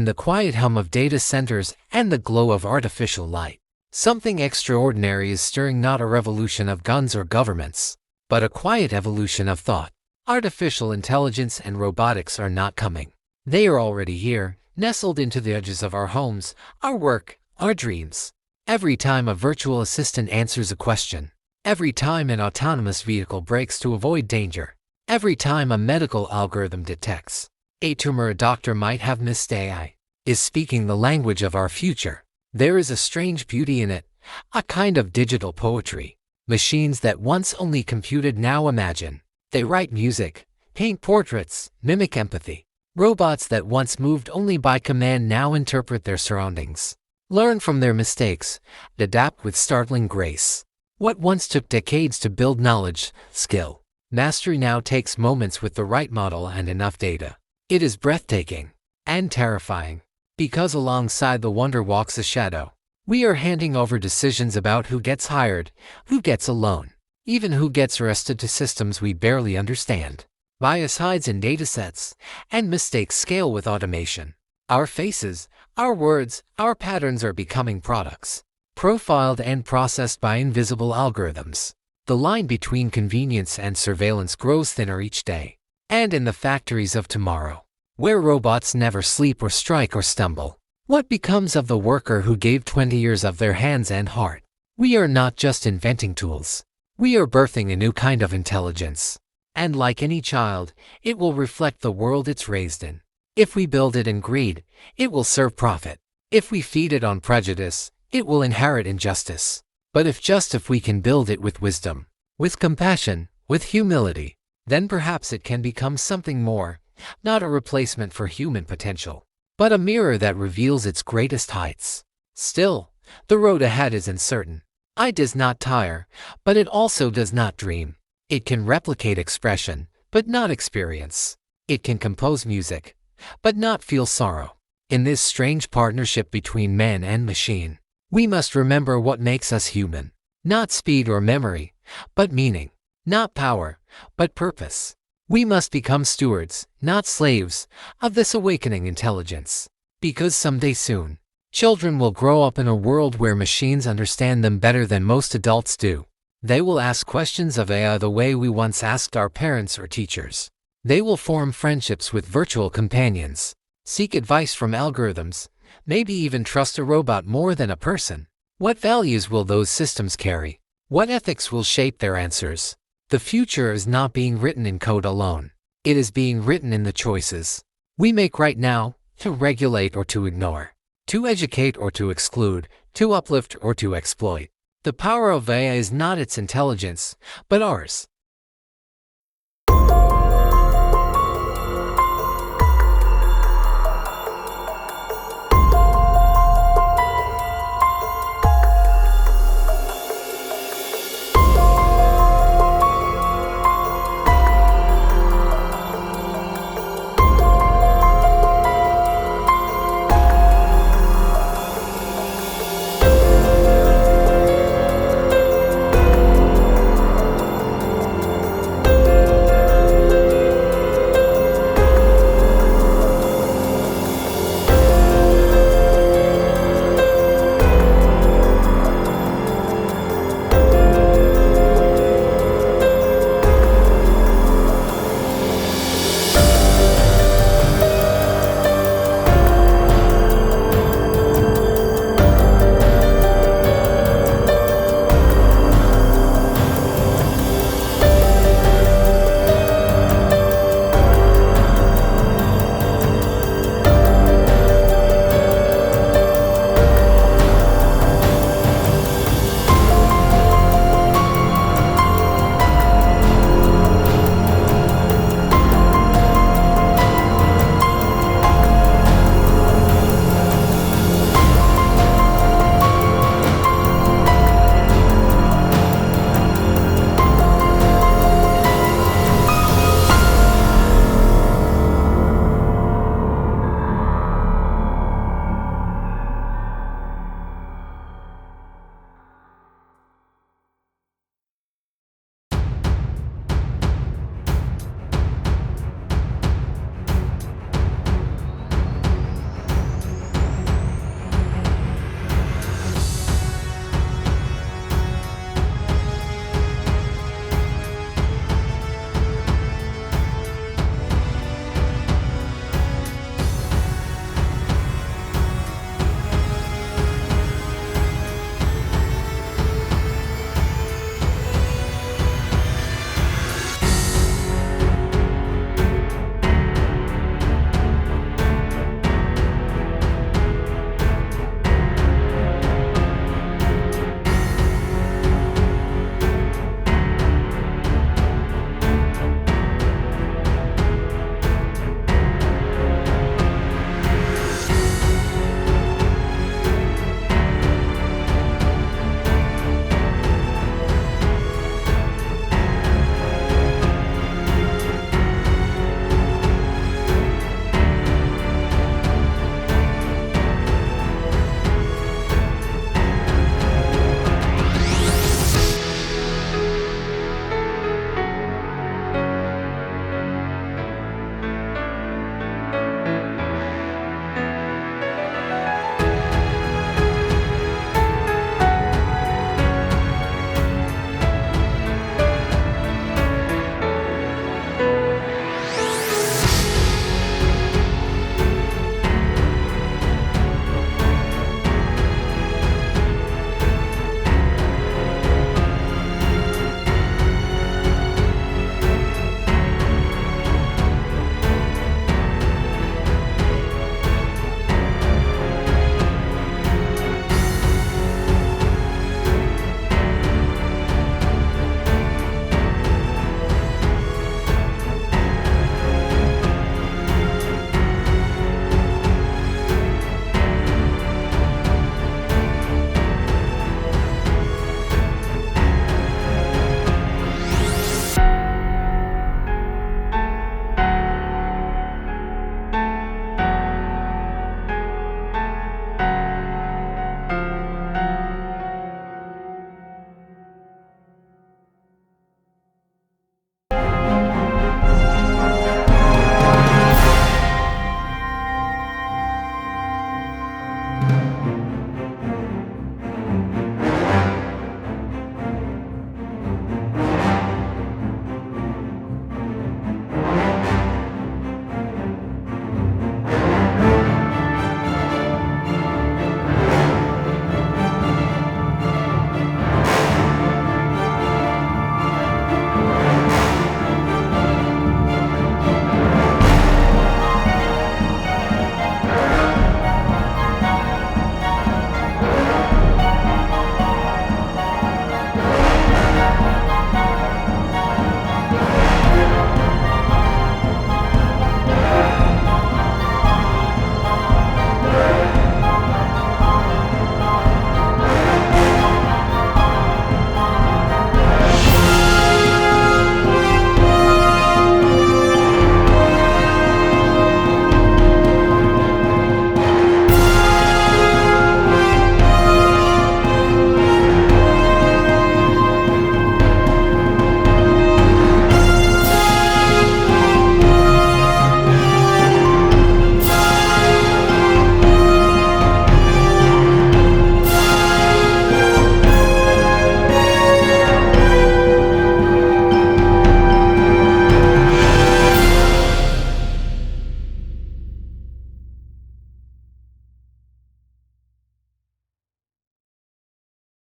the quiet hum of data centers and the glow of artificial light. Something extraordinary is stirring, not a revolution of guns or governments, but a quiet evolution of thought. Artificial intelligence and robotics are not coming. They are already here, nestled into the edges of our homes, our work, our dreams. Every time a virtual assistant answers a question, every time an autonomous vehicle brakes to avoid danger, every time a medical algorithm detects a tumor a doctor might have missed, AI is speaking the language of our future. There is a strange beauty in it, a kind of digital poetry. Machines that once only computed now imagine. They write music, paint portraits, mimic empathy. Robots that once moved only by command now interpret their surroundings, learn from their mistakes, and adapt with startling grace. What once took decades to build knowledge, skill, mastery now takes moments with the right model and enough data. It is breathtaking and terrifying, because alongside the wonder walks a shadow. We are handing over decisions about who gets hired, who gets a loan, even who gets arrested to systems we barely understand. Bias hides in datasets, and mistakes scale with automation. Our faces, our words, our patterns are becoming products, profiled and processed by invisible algorithms. The line between convenience and surveillance grows thinner each day. And in the factories of tomorrow, where robots never sleep or strike or stumble, what becomes of the worker who gave 20 years of their hands and heart? We are not just inventing tools. We are birthing a new kind of intelligence. And like any child, it will reflect the world it's raised in. If we build it in greed, it will serve profit. If we feed it on prejudice, it will inherit injustice. But if we can build it with wisdom, with compassion, with humility, then perhaps it can become something more, not a replacement for human potential, but a mirror that reveals its greatest heights. Still, the road ahead is uncertain. AI does not tire, but it also does not dream. It can replicate expression, but not experience. It can compose music, but not feel sorrow. In this strange partnership between man and machine, we must remember what makes us human. Not speed or memory, but meaning. Not power, but purpose. We must become stewards, not slaves, of this awakening intelligence. Because someday soon, children will grow up in a world where machines understand them better than most adults do. They will ask questions of AI the way we once asked our parents or teachers. They will form friendships with virtual companions, seek advice from algorithms, maybe even trust a robot more than a person. What values will those systems carry? What ethics will shape their answers? The future is not being written in code alone. It is being written in the choices we make right now, to regulate or to ignore, to educate or to exclude, to uplift or to exploit. The power of AI is not its intelligence, but ours.